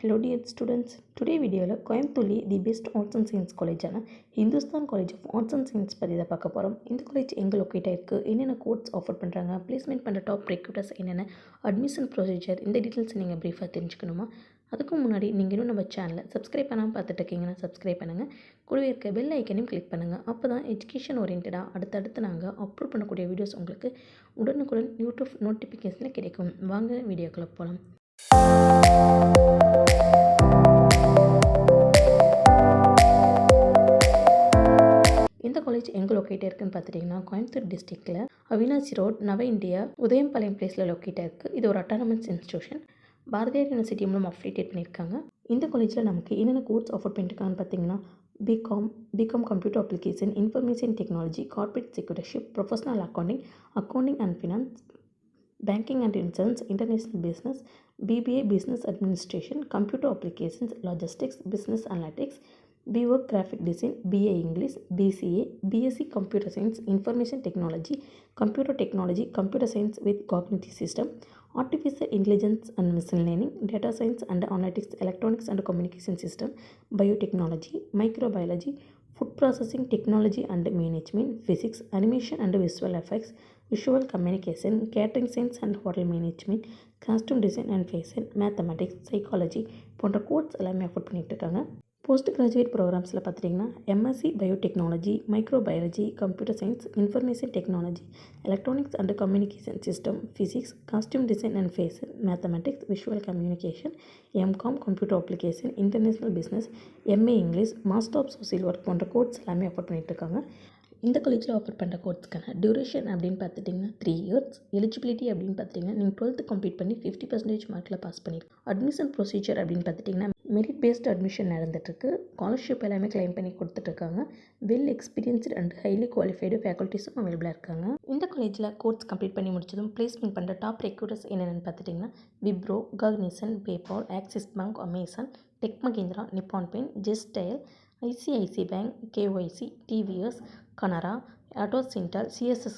Hello dear students, today video கோயம்புத்தூர்ல the best arts and science காலேஜான Hindusthan college of arts and science பற்றி தான் பார்க்க போகிறோம். இந்த காலேஜ் எங்கே லொக்கேட் ஆயிருக்கு, என்னென்ன கோர்ஸ் ஆஃபர் பண்ணுறாங்க, பிளேஸ்மெண்ட் பண்ணுற டாப் ரெக்ரூட்டர்ஸ் என்னென்ன, அட்மிஷன் ப்ரொசீஜர், இந்த டீட்டெயில்ஸ் நீங்கள் ப்ரீஃபாக தெரிஞ்சுக்கணுமா? அதுக்கு முன்னாடி நீங்கள் இன்னும் நம்ம சேனலை சப்ஸ்கிரைப் பண்ணாமல் பார்த்துட்டு இருக்கீங்கன்னா சப்ஸ்கிரைப் பண்ணுங்கள். கூடவே இருக்க பெல் ஐக்கனையும் கிளிக் பண்ணுங்கள். அப்போ தான் எஜுகேஷன் ஓரியன்டாக அடுத்தடுத்து நாங்கள் அப்லோட் பண்ணக்கூடிய வீடியோஸ் உங்களுக்கு உடனுக்குடன் யூடியூப் நோட்டிஃபிகேஷனில் கிடைக்கும். வாங்க வீடியோக்குள்ளே போகலாம். இந்த காலேஜ் எங்கே லொக்கேட் இருக்குன்னு பார்த்துட்டிங்கன்னா கோயம்புத்தூர் டிஸ்ட்ரிக்டில் அவினாசி ரோட் நவ இந்தியா உதயம்பாளையம் பிளேஸில் லொக்கேட் இருக்குது. இது ஒரு அட்டானமஸ் இன்ஸ்டியூஷன். பாரதியார் யூனிவர்சிட்டி மூலம் அஃபிலியேட் பண்ணியிருக்காங்க. இந்த காலேஜில் நமக்கு என்னென்ன கோர்ஸ் ஆஃபர் பண்ணியிருக்காங்கன்னு பார்த்தீங்கன்னா BCom computer application, information technology, corporate secretaryship, professional accounting and finance, banking and insurance, international business, BBA business administration, computer applications, logistics, business analytics, BWork graphic design, BA English, BCA, BSc computer science, information technology, computer science with cognitive system, artificial intelligence and machine learning, data science and analytics, electronics and communication system, biotechnology, microbiology, food processing technology and management, physics, animation and visual effects, visual communication, catering science and hotel management, costume design and fashion, mathematics, psychology போன்ற course எல்லாமே afford பண்ணிகிட்டு இருக்காங்க. Post graduate ப்ரோக்ராம்ஸில் பார்த்துட்டிங்கன்னா MSc biotechnology, microbiology, computer science, information technology, electronics and communication system, physics, costume design and fashion, mathematics, visual communication, MCom computer application, international business, MA English, master of social work போன்ற course எல்லாமே afford பண்ணிகிட்டு இருக்காங்க. இந்த காலேஜில் offer பண்ணுற கோர்ஸ்க்கான duration அப்படின்னு பார்த்துட்டிங்கன்னா 3 years. Eligibility அப்படின்னு பார்த்துட்டிங்கன்னா நீங்கள் 12th கம்ப்ளீட் பண்ணி 50% மார்க்கில் பாஸ் பண்ணியிருக்கோம். அட்மிஷன் ப்ரொசீஜர் அப்படின்னு பார்த்துட்டிங்கன்னா மெரிட் பேஸ்ட் அட்மிஷன் நடந்துட்டுருக்கு. ஸ்காலர்ஷிப் எல்லாமே கிளைம் பண்ணி கொடுத்துட்ருக்காங்க. Well experienced and highly qualified ஃபேக்கல்ட்டிஸும் அவைலபிளாக இருக்காங்க. இந்த காலேஜில் கோர்ஸ் கம்ப்ளீட் பண்ணி முடிச்சதும் பிளேஸ்மெண்ட் பண்ணுற டாப் ரெக்ரூட்டர்ஸ் என்னென்னு பார்த்துட்டிங்கன்னா Wipro, Cognizant, PayPal, Axis bank, Amazon, Tech Mahindra, Nippon paint, ஜெஸ்டைல், ICICI bank, KYC, TVS, Canara, ஆட்டோ சென்டால், CSS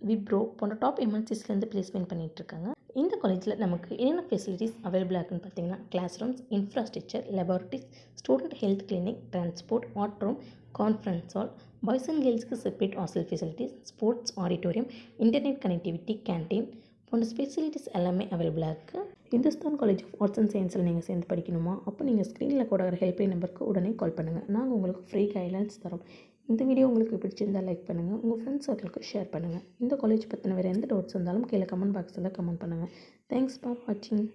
விப்ரோ போன்ற டாப் MNCஸ்லேருந்து பிளேஸ்மெண்ட் பண்ணிகிட்ருக்காங்க. இந்த காலேஜில் நமக்கு என்னென்ன ஃபெசிலிட்டிஸ் அவைலபிளாக இருக்குன்னு பார்த்தீங்கன்னா class rooms, infrastructure, laboratories, student health clinic, transport, art room, conference hall, boys and கேர்ள்ஸ்க்கு separate hostel facilities, sports auditorium, internet connectivity, canteen போன்ற ஃபெசிலிட்டிஸ் எல்லாமே அவைலபிளாக இருக்குது. Hindusthan college of arts and சயின்ஸில் நீங்கள் சேர்ந்து படிக்கணுமா? அப்போ நீங்கள் ஸ்க்ரீனில் கூட ஒரு ஹெல்ப்லைன் நம்பருக்கு உடனே கால் பண்ணுங்கள். நாங்கள் உங்களுக்கு ஃப்ரீ கைட்லைன்ஸ் தரோம். இந்த வீடியோ உங்களுக்கு பிடிச்சிருந்தால் லைக் பண்ணுங்கள், உங்கள் ஃப்ரெண்ட்ஸ் சர்க்கிளுக்கு ஷேர் பண்ணுங்கள். இந்த காலேஜ் பற்றின வேறு எந்த டவுட்ஸ் இருந்தாலும் கீழே கமெண்ட் பாக்ஸில் கமெண்ட் பண்ணுங்கள். தேங்க்ஸ் ஃபார் வாட்சிங்.